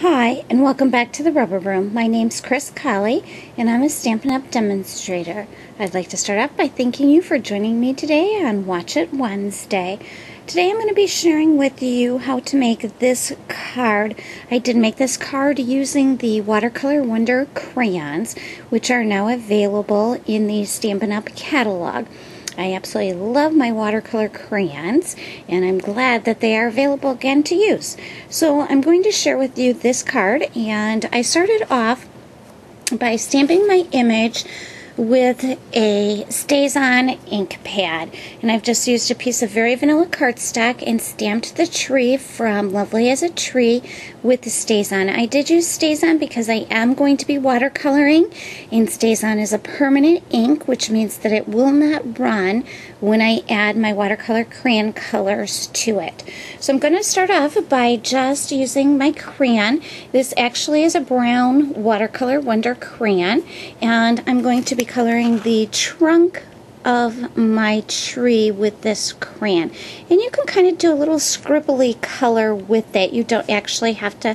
Hi, and welcome back to the Rubber Room. My name's Chris Colley, and I'm a Stampin' Up! Demonstrator. I'd like to start off by thanking you for joining me today on Watch It Wednesday. Today I'm going to be sharing with you how to make this card. I did make this card using the Watercolor Wonder crayons, which are now available in the Stampin' Up! Catalog. I absolutely love my watercolor crayons, and I'm glad that they are available again to use. So I'm going to share with you this card, and I started off by stamping my image with a StazOn ink pad, and I've just used a piece of very vanilla cardstock and stamped the tree from Lovely as a Tree with the StazOn. I did use StazOn because I am going to be watercoloring, and StazOn is a permanent ink, which means that it will not run when I add my watercolor crayon colors to it. So I'm going to start off by just using my crayon. This actually is a brown Watercolor Wonder crayon, and I'm going to be coloring the trunk of my tree with this crayon. And you can kind of do a little scribbly color with it. You don't actually have to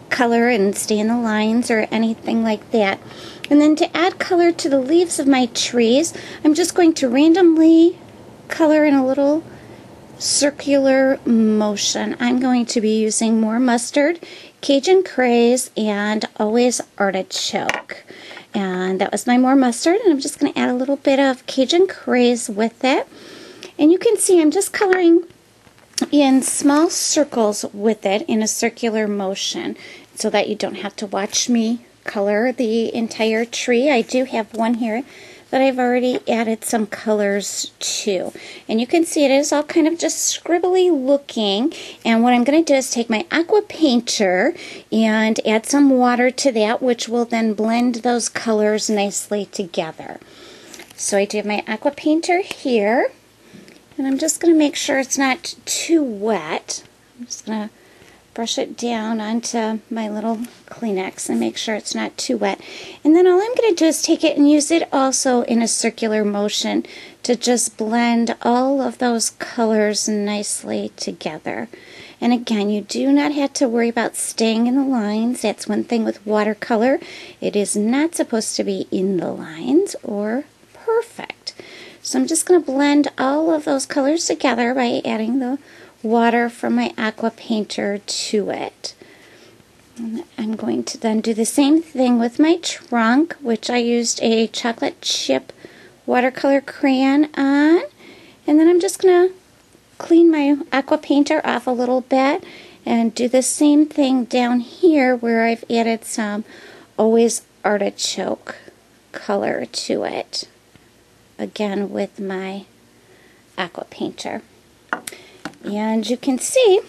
color and stay in the lines or anything like that. And then to add color to the leaves of my trees, I'm just going to randomly color in a little circular motion. I'm going to be using more mustard, Cajun craze, and always artichoke. And that was my more mustard, and I'm just going to add a little bit of Cajun craze with it. And you can see I'm just coloring in small circles with it in a circular motion so that you don't have to watch me color the entire tree. I do have one here that I've already added some colors to. And you can see it is all kind of just scribbly looking. And what I'm going to do is take my aqua painter and add some water to that, which will then blend those colors nicely together. So I do have my aqua painter here, and I'm just going to make sure it's not too wet. I'm just going to brush it down onto my little Kleenex and make sure it's not too wet. And then all I'm going to do is take it and use it also in a circular motion to just blend all of those colors nicely together. And again, you do not have to worry about staying in the lines. That's one thing with watercolor. It is not supposed to be in the lines or perfect. So I'm just going to blend all of those colors together by adding the water from my aqua painter to it. And I'm going to then do the same thing with my trunk, which I used a chocolate chip watercolor crayon on. And then I'm just going to clean my aqua painter off a little bit and do the same thing down here where I've added some always artichoke color to it, again with my aqua painter. And you can see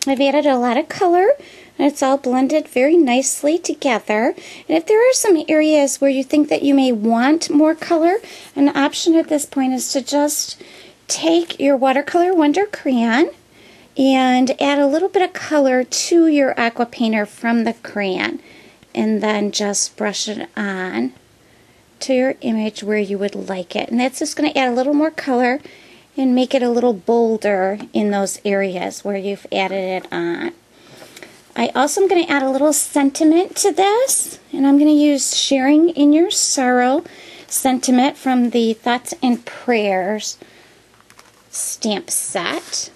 I've added a lot of color, and it's all blended very nicely together. And if there are some areas where you think that you may want more color, an option at this point is to just take your Watercolor Wonder crayon and add a little bit of color to your aqua painter from the crayon, and then just brush it on to your image where you would like it. And that's just going to add a little more color and make it a little bolder in those areas where you've added it on. I also am going to add a little sentiment to this, and I'm going to use Sharing in Your Sorrow sentiment from the Thoughts and Prayers stamp set.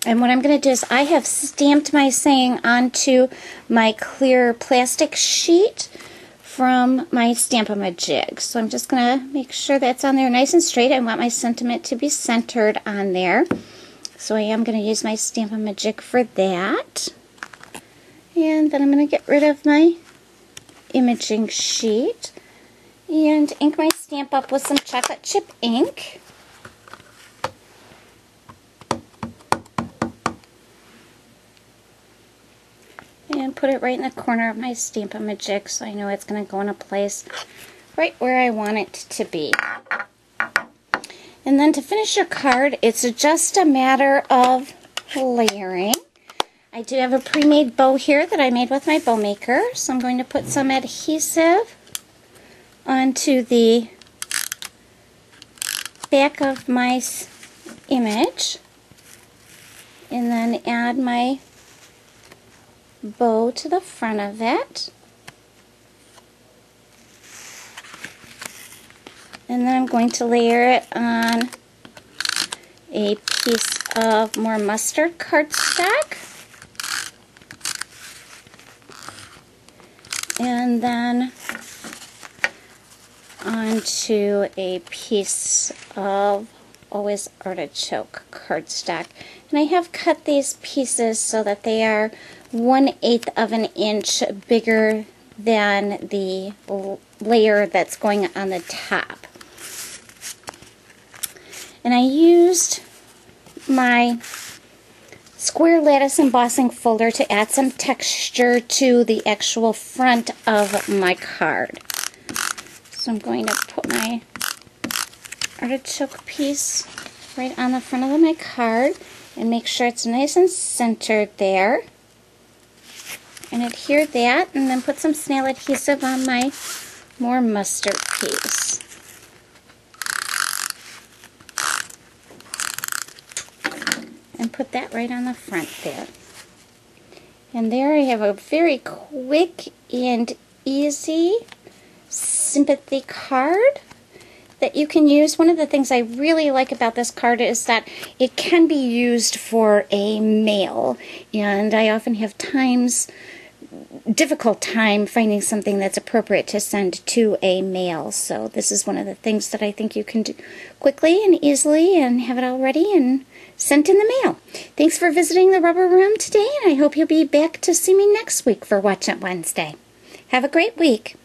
And what I'm going to do is I have stamped my saying onto my clear plastic sheet from my Stamp-A-Majig. So I'm just going to make sure that's on there nice and straight. I want my sentiment to be centered on there. So I am going to use my Stamp-A-Majig for that. And then I'm going to get rid of my imaging sheet and ink my stamp up with some chocolate chip ink. And put it right in the corner of my Stamp-A-Majig so I know it's going to go in a place right where I want it to be. And then to finish your card, it's just a matter of layering. I do have a pre-made bow here that I made with my bow maker, so I'm going to put some adhesive onto the back of my image, and then add my bow to the front of it. And then I'm going to layer it on a piece of more mustard cardstock. And then onto a piece of always artichoke cardstock. And I have cut these pieces so that they are 1/8 of an inch bigger than the layer that's going on the top. And I used my square lattice embossing folder to add some texture to the actual front of my card. So I'm going to put my artichoke piece right on the front of my card and make sure it's nice and centered there. And adhere that, and then put some snail adhesive on my more mustard piece. And put that right on the front there. And there I have a very quick and easy Sympathy card that you can use. One of the things I really like about this card is that it can be used for a mail, and I often have difficult time finding something that's appropriate to send to a mail. So this is one of the things that I think you can do quickly and easily and have it all ready and sent in the mail. Thanks for visiting the Rubber Room today, and I hope you'll be back to see me next week for Watch It Wednesday. Have a great week.